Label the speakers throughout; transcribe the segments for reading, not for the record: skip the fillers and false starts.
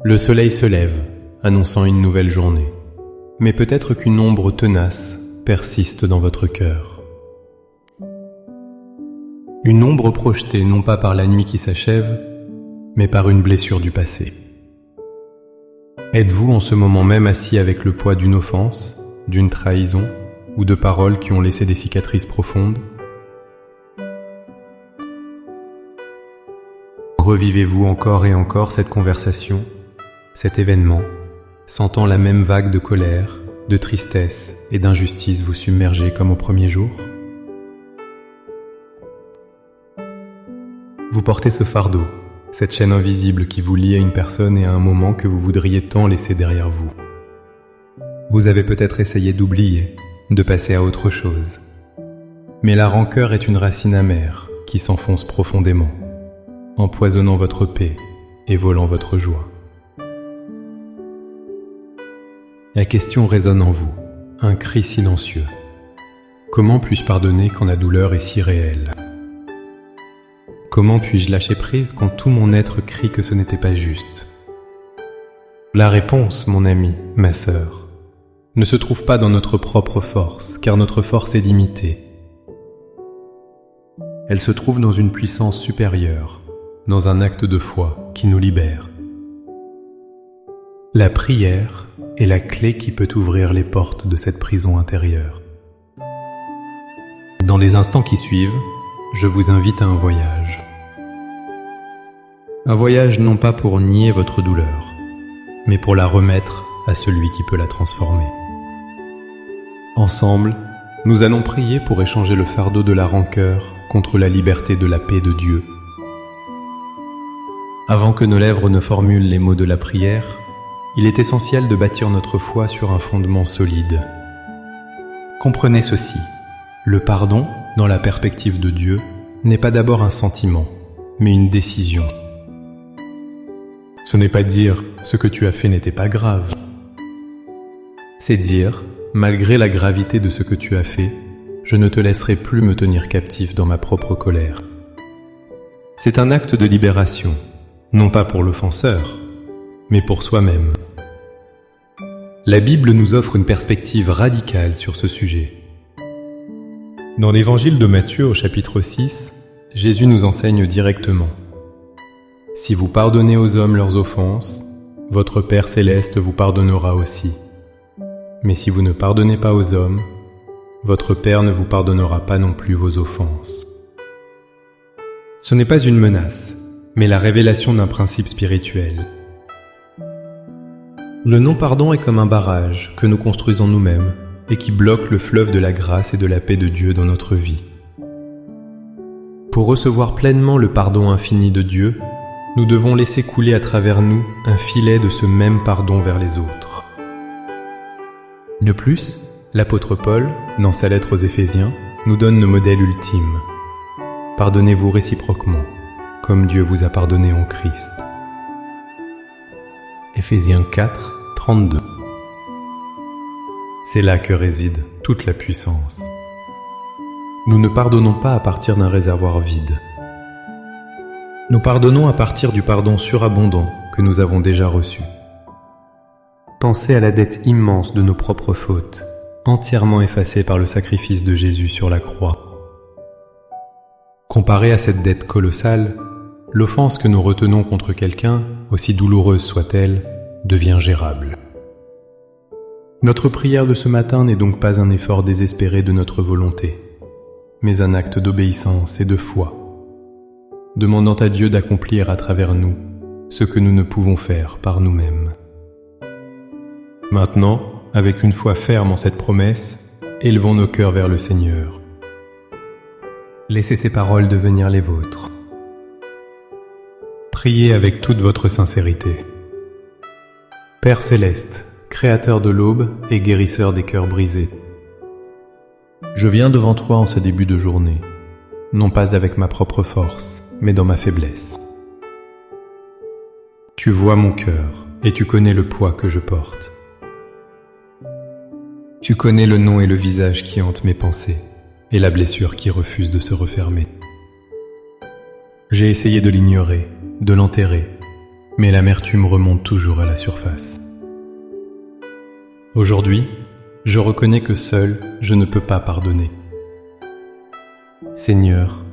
Speaker 1: Le soleil se lève, annonçant une nouvelle journée. Mais peut-être qu'une ombre tenace persiste dans votre cœur. Une ombre projetée non pas par la nuit qui s'achève, mais par une blessure du passé. Êtes-vous en ce moment même assis avec le poids d'une offense, d'une trahison ou de paroles qui ont laissé des cicatrices profondes? Revivez-vous encore et encore cette conversation, cet événement, sentant la même vague de colère, de tristesse et d'injustice vous submerger comme au premier jour? Vous portez ce fardeau, cette chaîne invisible qui vous lie à une personne et à un moment que vous voudriez tant laisser derrière vous. Vous avez peut-être essayé d'oublier, de passer à autre chose. Mais la rancœur est une racine amère qui s'enfonce profondément, empoisonnant votre paix et volant votre joie. La question résonne en vous, un cri silencieux. Comment puis-je pardonner quand la douleur est si réelle? Comment puis-je lâcher prise quand tout mon être crie que ce n'était pas juste? La réponse, mon ami, ma sœur, ne se trouve pas dans notre propre force, car notre force est limitée. Elle se trouve dans une puissance supérieure, dans un acte de foi qui nous libère. La prière est la clé qui peut ouvrir les portes de cette prison intérieure. Dans les instants qui suivent, je vous invite à un voyage. Un voyage non pas pour nier votre douleur, mais pour la remettre à celui qui peut la transformer. Ensemble, nous allons prier pour échanger le fardeau de la rancœur contre la liberté de la paix de Dieu. Avant que nos lèvres ne formulent les mots de la prière, il est essentiel de bâtir notre foi sur un fondement solide. Comprenez ceci, le pardon, dans la perspective de Dieu, n'est pas d'abord un sentiment, mais une décision. Ce n'est pas dire « ce que tu as fait n'était pas grave ». C'est dire « malgré la gravité de ce que tu as fait, je ne te laisserai plus me tenir captif dans ma propre colère ». C'est un acte de libération, non pas pour l'offenseur, mais pour soi-même. La Bible nous offre une perspective radicale sur ce sujet. Dans l'évangile de Matthieu au chapitre 6, Jésus nous enseigne directement: si vous pardonnez aux hommes leurs offenses, votre Père céleste vous pardonnera aussi. Mais si vous ne pardonnez pas aux hommes, votre Père ne vous pardonnera pas non plus vos offenses. Ce n'est pas une menace, mais la révélation d'un principe spirituel. Le non-pardon est comme un barrage que nous construisons nous-mêmes et qui bloque le fleuve de la grâce et de la paix de Dieu dans notre vie. Pour recevoir pleinement le pardon infini de Dieu, nous devons laisser couler à travers nous un filet de ce même pardon vers les autres. De plus, l'apôtre Paul, dans sa lettre aux Éphésiens, nous donne le modèle ultime. Pardonnez-vous réciproquement, comme Dieu vous a pardonné en Christ. Éphésiens 4, 32. C'est là que réside toute la puissance. Nous ne pardonnons pas à partir d'un réservoir vide. Nous pardonnons à partir du pardon surabondant que nous avons déjà reçu. Pensez à la dette immense de nos propres fautes, entièrement effacée par le sacrifice de Jésus sur la croix. Comparée à cette dette colossale, l'offense que nous retenons contre quelqu'un, aussi douloureuse soit-elle, devient gérable. Notre prière de ce matin n'est donc pas un effort désespéré de notre volonté, mais un acte d'obéissance et de foi, demandant à Dieu d'accomplir à travers nous ce que nous ne pouvons faire par nous-mêmes. Maintenant, avec une foi ferme en cette promesse, élevons nos cœurs vers le Seigneur. Laissez ces paroles devenir les vôtres. Priez avec toute votre sincérité. Père céleste, Créateur de l'aube et guérisseur des cœurs brisés, je viens devant toi en ce début de journée, non pas avec ma propre force, mais dans ma faiblesse. Tu vois mon cœur et tu connais le poids que je porte. Tu connais le nom et le visage qui hantent mes pensées et la blessure qui refuse de se refermer. J'ai essayé de l'ignorer, de l'enterrer, mais l'amertume remonte toujours à la surface. Aujourd'hui, je reconnais que seul, je ne peux pas pardonner. Seigneur,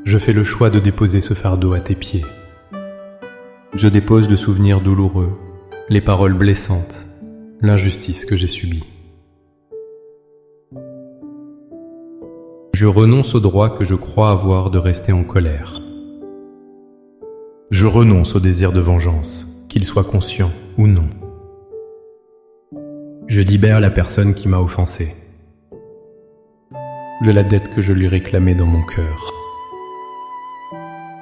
Speaker 1: je fais le choix de déposer ce fardeau à tes pieds. Je dépose le souvenir douloureux, les paroles blessantes, l'injustice que j'ai subie. Je renonce au droit que je crois avoir de rester en colère. Je renonce au désir de vengeance, qu'il soit conscient ou non. Je libère la personne qui m'a offensé de la dette que je lui réclamais dans mon cœur.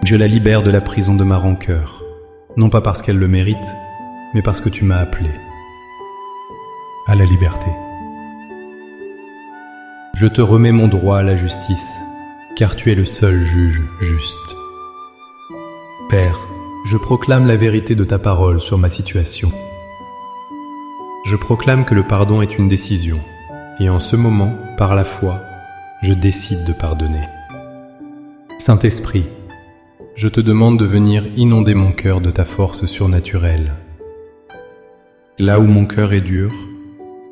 Speaker 1: Je la libère de la prison de ma rancœur, non pas parce qu'elle le mérite, mais parce que tu m'as appelé à la liberté. Je te remets mon droit à la justice, car tu es le seul juge juste. Père, je proclame la vérité de ta parole sur ma situation. Je proclame que le pardon est une décision, et en ce moment, par la foi, je décide de pardonner. Saint-Esprit, je te demande de venir inonder mon cœur de ta force surnaturelle. Là où mon cœur est dur,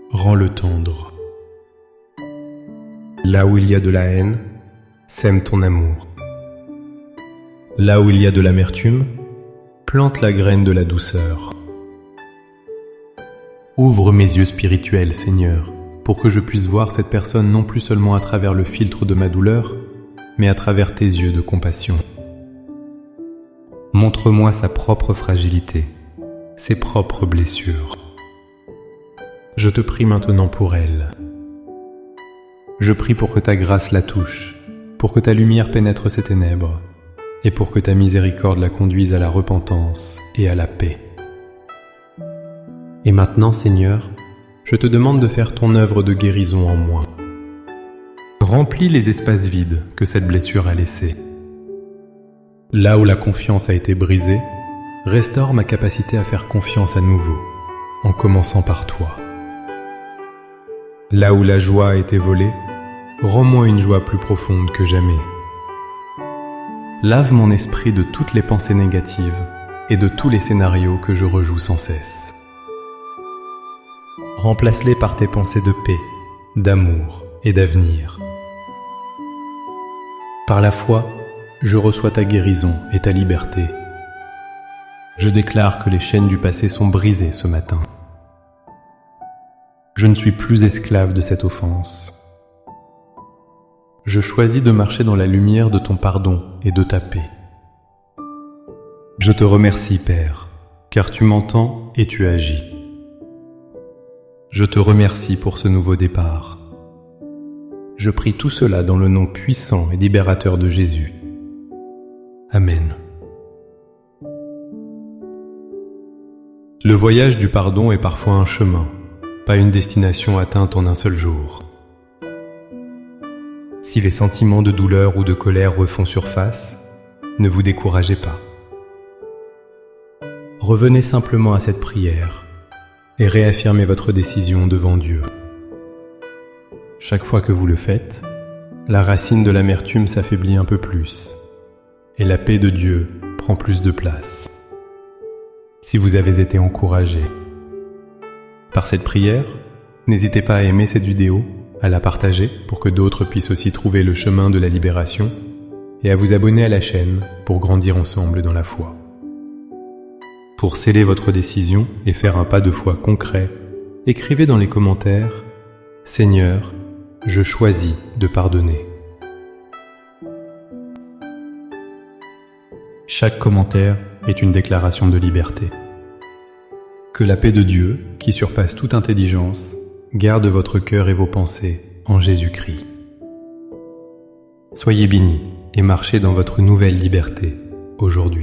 Speaker 1: rends-le tendre. Là où il y a de la haine, sème ton amour. Là où il y a de l'amertume, plante la graine de la douceur. Ouvre mes yeux spirituels, Seigneur, pour que je puisse voir cette personne non plus seulement à travers le filtre de ma douleur, mais à travers tes yeux de compassion. Montre-moi sa propre fragilité, ses propres blessures. Je te prie maintenant pour elle. Je prie pour que ta grâce la touche, pour que ta lumière pénètre ses ténèbres, et pour que ta miséricorde la conduise à la repentance et à la paix. Et maintenant, Seigneur, je te demande de faire ton œuvre de guérison en moi. Remplis les espaces vides que cette blessure a laissés. Là où la confiance a été brisée, restaure ma capacité à faire confiance à nouveau, en commençant par toi. Là où la joie a été volée, rends-moi une joie plus profonde que jamais. Lave mon esprit de toutes les pensées négatives et de tous les scénarios que je rejoue sans cesse. Remplace-les par tes pensées de paix, d'amour et d'avenir. Par la foi, je reçois ta guérison et ta liberté. Je déclare que les chaînes du passé sont brisées ce matin. Je ne suis plus esclave de cette offense. Je choisis de marcher dans la lumière de ton pardon et de ta paix. Je te remercie, Père, car tu m'entends et tu agis. Je te remercie pour ce nouveau départ. Je prie tout cela dans le nom puissant et libérateur de Jésus. Amen. Le voyage du pardon est parfois un chemin, pas une destination atteinte en un seul jour. Si les sentiments de douleur ou de colère refont surface, ne vous découragez pas. Revenez simplement à cette prière et réaffirmez votre décision devant Dieu. Chaque fois que vous le faites, la racine de l'amertume s'affaiblit un peu plus et la paix de Dieu prend plus de place. Si vous avez été encouragé par cette prière, n'hésitez pas à aimer cette vidéo, à la partager pour que d'autres puissent aussi trouver le chemin de la libération et à vous abonner à la chaîne pour grandir ensemble dans la foi. Pour sceller votre décision et faire un pas de foi concret, écrivez dans les commentaires « Seigneur, je choisis de pardonner ». Chaque commentaire est une déclaration de liberté. Que la paix de Dieu, qui surpasse toute intelligence, garde votre cœur et vos pensées en Jésus-Christ. Soyez bénis et marchez dans votre nouvelle liberté aujourd'hui.